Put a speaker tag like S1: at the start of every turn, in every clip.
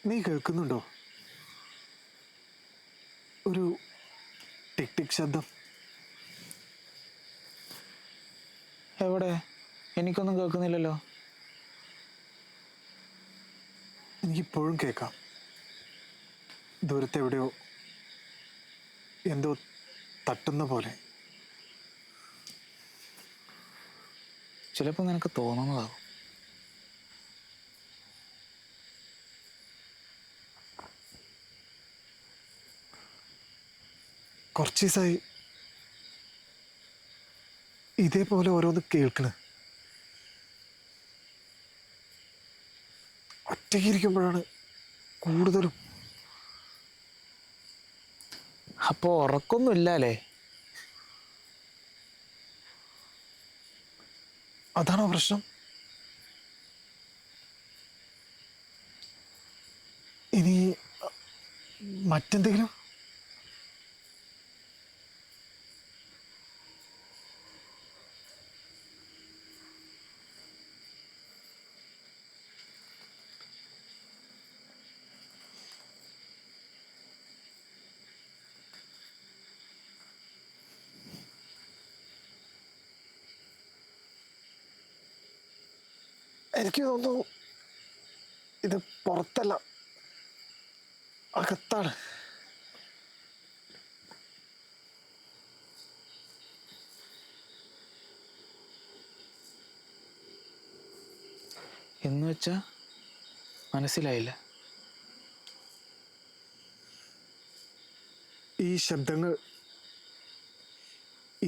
S1: നീ കേൾക്കുന്നുണ്ടോ? ഒരു ടിക് ടിക് ശബ്ദം.
S2: എവിടെ? എനിക്കൊന്നും കേൾക്കുന്നില്ലല്ലോ.
S1: എനിക്കിപ്പോഴും കേൾക്കാം. ദൂരത്തെവിടെയോ എന്തോ തട്ടുന്ന പോലെ.
S2: ചിലപ്പോൾ നിനക്ക് തോന്നുന്നതാകും.
S1: കുറച്ച് ദിവസമായി ഇതേപോലെ ഓരോന്ന് കേൾക്കണ്. ഒറ്റയ്ക്കിരിക്കുമ്പോഴാണ് കൂടുതലും.
S2: അപ്പോൾ ഉറക്കൊന്നും ഇല്ലല്ലേ?
S1: അതാണോ പ്രശ്നം? ഇനി മറ്റെന്തെങ്കിലും? എനിക്ക് തോന്നുന്നു ഇത് പുറത്തല്ല, അകത്താണ്.
S2: എന്ന് വെച്ചാൽ മനസ്സിലായില്ല.
S1: ഈ ശബ്ദങ്ങൾ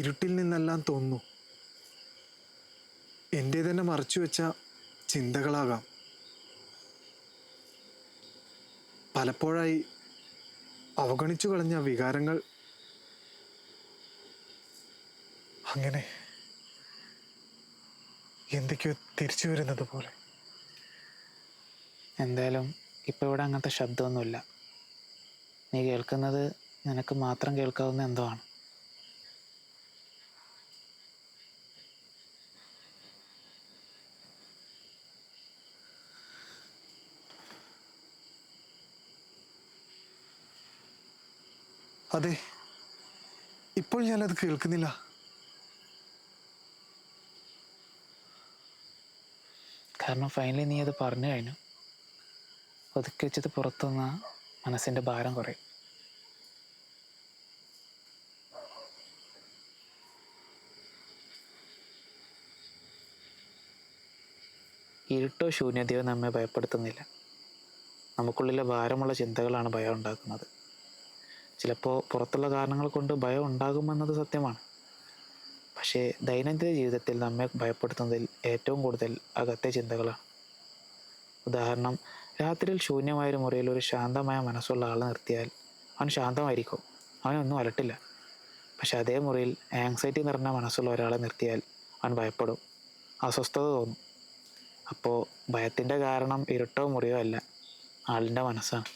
S1: ഇരുട്ടിൽ നിന്നെല്ലാം തോന്നുന്നു. എൻ്റെ തന്നെ മറച്ചു വെച്ച ചിന്തകളാകാം. പലപ്പോഴായി അവഗണിച്ചു കളഞ്ഞ വികാരങ്ങൾ അങ്ങനെ എന്തൊക്കെയോ തിരിച്ചു വരുന്നത് പോലെ.
S2: എന്തായാലും ഇപ്പോൾ ഇവിടെ അങ്ങനത്തെ ശബ്ദമൊന്നുമില്ല. നീ കേൾക്കുന്നത് നിനക്ക് മാത്രം കേൾക്കാവുന്ന എന്തോ ആണ്.
S1: അതെ, ഇപ്പോൾ ഞാനത് കേൾക്കുന്നില്ല.
S2: കാരണം ഫൈനലി നീ അത് പറഞ്ഞു കഴിഞ്ഞു. ഒതുക്കി വെച്ചത് പുറത്തുനിന്ന മനസ്സിൻ്റെ ഭാരം കുറയും. ഇരുട്ടോ ശൂന്യതയോ നമ്മെ ഭയപ്പെടുത്തുന്നില്ല. നമുക്കുള്ളിലെ ഭാരമുള്ള ചിന്തകളാണ് ഭയം ഉണ്ടാക്കുന്നത്. ചിലപ്പോൾ പുറത്തുള്ള കാരണങ്ങൾ കൊണ്ട് ഭയം ഉണ്ടാകുമെന്നത് സത്യമാണ്. പക്ഷേ ദൈനംദിന ജീവിതത്തിൽ നമ്മെ ഭയപ്പെടുത്തുന്നതിൽ ഏറ്റവും കൂടുതൽ അകത്തെ ചിന്തകളാണ്. ഉദാഹരണം, രാത്രിയിൽ ശൂന്യമായൊരു മുറിയിൽ ഒരു ശാന്തമായ മനസ്സുള്ള ആൾ നിർത്തിയാൽ അവൻ ശാന്തമായിരിക്കും, അവനൊന്നും അലട്ടില്ല. പക്ഷെ അതേ മുറിയിൽ ആങ്സൈറ്റി നിറഞ്ഞ മനസ്സുള്ള ഒരാളെ നിർത്തിയാൽ അവൻ ഭയപ്പെടും, അസ്വസ്ഥത തോന്നും. അപ്പോൾ ഭയത്തിൻ്റെ കാരണം ഇരുട്ടോ മുറിയോ അല്ല, ആളിൻ്റെ മനസ്സാണ്.